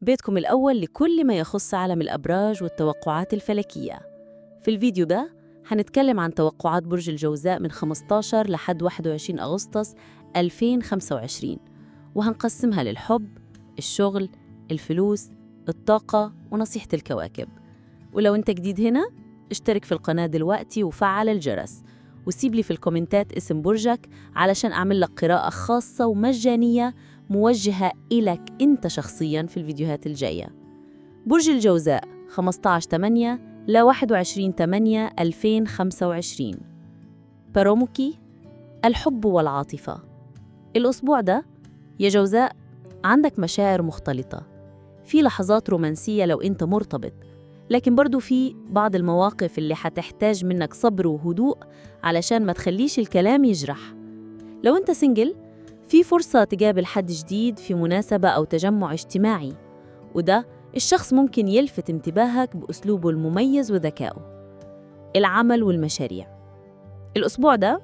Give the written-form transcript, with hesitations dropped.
بيتكم الأول لكل ما يخص عالم الأبراج والتوقعات الفلكية. في الفيديو ده هنتكلم عن توقعات برج الجوزاء من 15 لحد 21 أغسطس 2025، وهنقسمها للحب، الشغل، الفلوس، الطاقة ونصيحة الكواكب. ولو أنت جديد هنا، اشترك في القناة دلوقتي وفعل الجرس، وسيب لي في الكومنتات اسم برجك علشان أعمل لك قراءة خاصة ومجانية موجهة إلك أنت شخصياً في الفيديوهات الجاية. برج الجوزاء 15/8 ل 21/8/2025. باروموكي، الحب والعاطفة. الأسبوع ده يا جوزاء عندك مشاعر مختلطة، في لحظات رومانسية لو أنت مرتبط، لكن برضو في بعض المواقف اللي هتحتاج منك صبر وهدوء علشان ما تخليش الكلام يجرح. لو أنت سنجل، في فرصة تقابل حد جديد في مناسبة أو تجمع اجتماعي، وده الشخص ممكن يلفت انتباهك بأسلوبه المميز وذكائه. العمل والمشاريع. الأسبوع ده